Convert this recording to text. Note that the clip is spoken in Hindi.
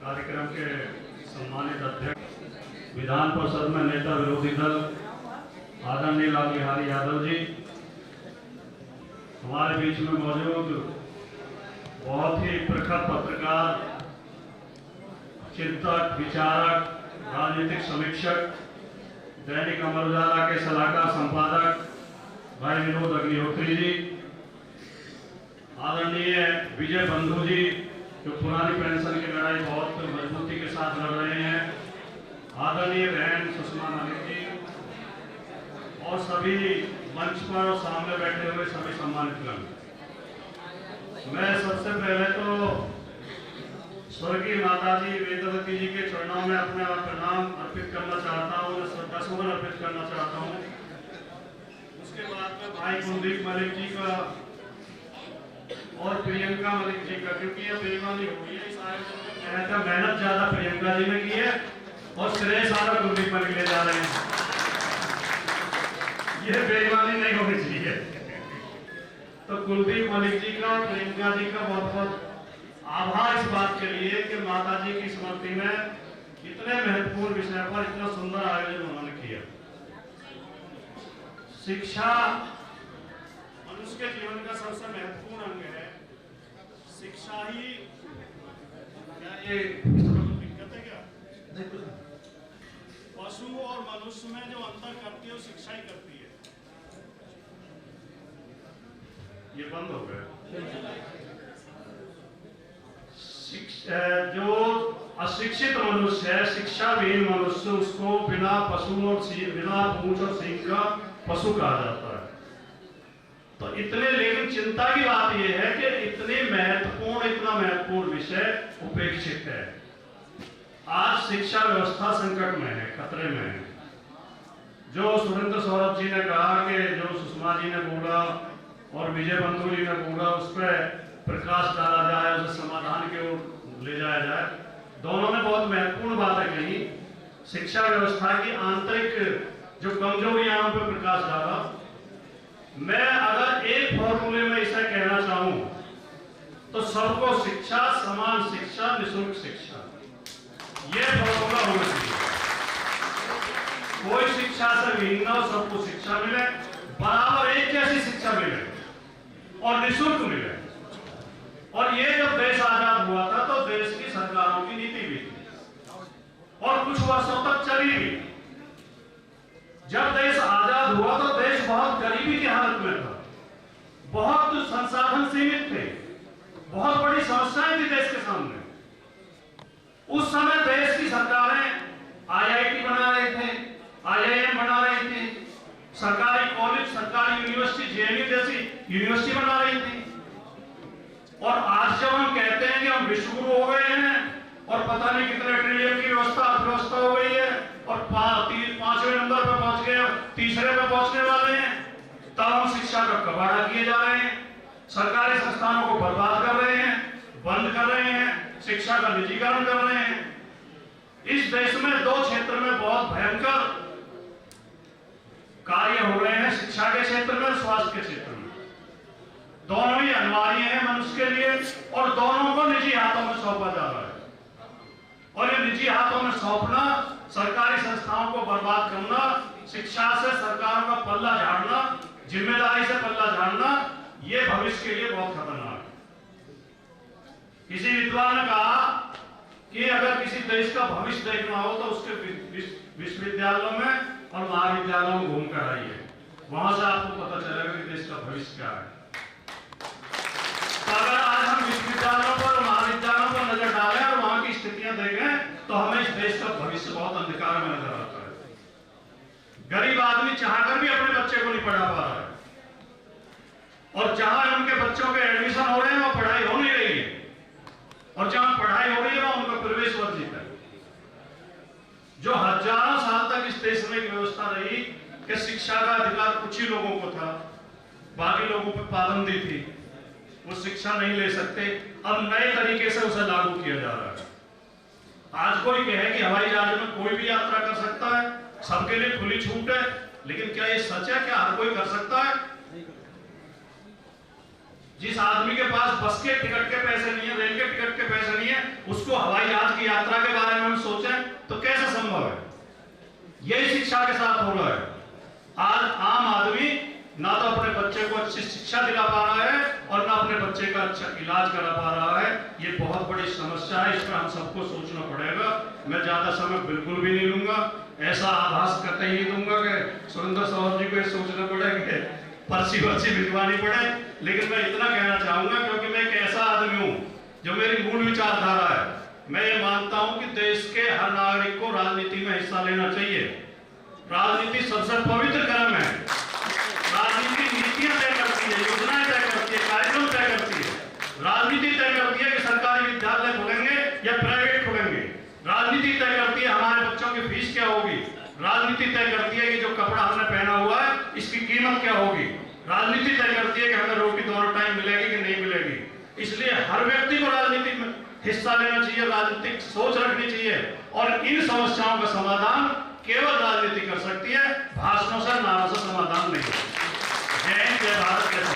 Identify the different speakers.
Speaker 1: कार्यक्रम के सम्मानित अध्यक्ष, विधान परिषद में नेता विरोधी दल आदरणीय लाल बिहारी यादव जी, हमारे बीच में मौजूद बहुत ही प्रखर पत्रकार, चिंतक, विचारक, राजनीतिक समीक्षक, दैनिक अमर उजाला के सलाहकार संपादक भाई विनोद अग्निहोत्री जी, आदरणीय विजय बंधु जी जो पुरानी पेंशन की लड़ाई बहुत मजबूती के साथ लड़ रहे हैं, आदरणीय बहन सुषमा मलिक जी और सभी मंच पर और सामने बैठे हुए सभी सम्मानित लोग। मैं सबसे पहले तो स्वर्गीय माताजी वेदवती जी के चरणों में अपना प्रणाम अर्पित करना चाहता हूँ, श्रद्धासुमन अर्पित करना चाहता हूँ। उसके बाद में भाई कुलदीप मलिक जी का और प्रियंका मलिक जी का, क्योंकि ये बेईमानी हो गई है इस आयोजन में, मेहनत ज्यादा प्रियंका जी ने की है और श्रेय सारा कुलदीप मलिक ले जा रहे हैं। ये बेईमानी नहीं होनी चाहिए। तो कुलदीप मलिक जी का, प्रियंका जी का बहुत बहुत आभार इस बात के लिए कि माता जी की स्मृति में इतने महत्वपूर्ण विषय पर इतना सुंदर आयोजन उन्होंने किया। शिक्षा मनुष्य के जीवन का सबसे महत्वपूर्ण अंग है। शिक्षा ही क्या ये दिक्कत है क्या? पशु और मनुष्य में जो अंतर करती है वो शिक्षा ही करती है। ये बंद हो गया। जो अशिक्षित मनुष्य है, शिक्षा विहीन मनुष्य, उसको बिना पशु और बिना पूंछ और सींग का पशु कहा जाता है। तो इतने, लेकिन चिंता की बात यह है कि इतना महत्वपूर्ण विषय उपेक्षित है। आज शिक्षा व्यवस्था संकट में है, खतरे में है। जो सुरेंद्र सौरभ जी ने कहा कि जो सुषमा जी ने बोला और विजय बंधु जी ने बोला, उस पर प्रकाश डाला जाए, उसे समाधान की ओर ले जाया जाए। दोनों ने बहुत महत्वपूर्ण बातें कही। शिक्षा व्यवस्था की आंतरिक जो कमजोरियां पर प्रकाश डाला। मैं अगर एक फॉर्मूले में इसे कहना चाहूं तो सबको शिक्षा, समान शिक्षा, निःशुल्क शिक्षा, यह फॉर्मूला होना चाहिए। कोई शिक्षा से विहीन न हो, सबको शिक्षा मिले, बराबर एक जैसी शिक्षा मिले और निःशुल्क मिले। और ये जब देश आजाद हुआ था तो देश की सरकारों की नीति भी थी और कुछ वर्षों तक चली भी। जब देश आजाद हुआ तो देश बहुत गरीबी की हालत में था, बहुत संसाधन सीमित थे, बहुत बड़ी समस्याएं थी देश के सामने। उस समय देश की सरकारें IIT बना रहे थे, IIM बना रहे थे, सरकारी कॉलेज, सरकारी यूनिवर्सिटी, JNU जैसी यूनिवर्सिटी बना रही थी। और आज जब हम कहते हैं कि हम विश्वगुरु हो गए हैं और पता नहीं कितने ट्रिलियन की अर्थव्यवस्था हो गई है और 5वें नंबर पर पहुंच गए, तीसरे पर पहुंचने वाले हैं, तब हम शिक्षा का कबाड़ा किए जा रहे हैं, सरकारी संस्थानों को बर्बाद कर रहे हैं, बंद कर रहे हैं, शिक्षा का निजीकरण कर रहे हैं। इस देश में दो क्षेत्र में बहुत भयंकर कार्य हो रहे हैं, शिक्षा के क्षेत्र में, स्वास्थ्य के क्षेत्र में। दोनों ही अनिवार्य है मनुष्य के लिए और दोनों को निजी हाथों में सौंपा जा रहा है। और ये निजी हाथों में सौंपना, सरकारी संस्थाओं को बर्बाद करना, शिक्षा से सरकारों का पल्ला झाड़ना, जिम्मेदारी से पल्ला झाड़ना, ये भविष्य के लिए बहुत खतरनाक है। किसी विद्वान ने कहा कि अगर किसी देश का भविष्य देखना हो तो उसके विश्वविद्यालयों में और महाविद्यालयों में घूमकर आइए, वहां से आपको पता चलेगा कि देश का भविष्य क्या है। अगर आज हम विश्वविद्यालयों पर, महाविद्यालयों पर नजर डालें और वहां की स्थितियां देखें तो हमें इस देश का भविष्य बहुत अंधकार में नजर आता है। गरीब आदमी चाहकर भी अपने बच्चे को नहीं पढ़ा पा रहा है और जहां उनके बच्चों के एडमिशन हो रहे हैं वहां पढ़ाई हो नहीं रही है और जहां पढ़ाई हो रही है वहां उनका प्रवेश वर्जित है। जो हजारों साल तक इस देश में एक व्यवस्था रही कि शिक्षा का अधिकार कुछ ही लोगों को था, बाकी लोगों पर पाबंदी थी, वो शिक्षा नहीं ले सकते, अब नए तरीके से उसे लागू किया जा रहा है। आज कोई कहे कि हवाई जहाज में कोई भी यात्रा कर सकता है, सबके लिए खुली छूट है, लेकिन क्या ये सच है? क्या हर कोई कर सकता है? जिस आदमी के पास बस के टिकट के पैसे नहीं है, रेल के टिकट के पैसे नहीं है, उसको हवाई जहाज की यात्रा के बारे में हम सोचें तो कैसे संभव है? यही शिक्षा के साथ हो रहा है। आज आम आदमी ना तो अपने बच्चे को अच्छी शिक्षा दिला पा रहा है और ना अपने बच्चे का अच्छा इलाज करा पा रहा है। ये बहुत बड़ी समस्या है, इस पर हम सबको सोचना पड़ेगा। मैं ज्यादा समय बिल्कुल भी नहीं लूंगा, ऐसा आभास करते ही नहीं दूंगा कि सुरेंद्र साहब जी को ये सोचना पड़ेगा पर्ची वर्ची भिजवानी पड़े। लेकिन मैं इतना कहना चाहूंगा, क्योंकि मैं एक ऐसा आदमी हूं जो मेरी मूल विचारधारा है, मैं ये मानता हूं कि देश के हर नागरिक को राजनीति में हिस्सा लेना चाहिए। राजनीति सबसे पवित्र कर्म है। राजनीति नीतियां तय करती है, योजनाएं तय करती है, कार्यक्रम तय करती है। राजनीति तय करती है कि सरकारी विद्यालय खुलेंगे या प्राइवेट खुलेंगे। राजनीति तय करती है हमारे बच्चों की फीस क्या होगी। राजनीति तय करती है कि जो कपड़ा हमने पहना हुआ है इसकी कीमत क्या होगी। राजनीति तय करती है कि हमें रोटी दोनों टाइम मिलेगी कि नहीं मिलेगी। इसलिए हर व्यक्ति को राजनीति में हिस्सा लेना चाहिए, राजनीतिक सोच रखनी चाहिए, और इन समस्याओं का समाधान केवल राजनीति कर सकती है, भाषणों से, नारों से समाधान नहीं। जय हिंद, जय भारत।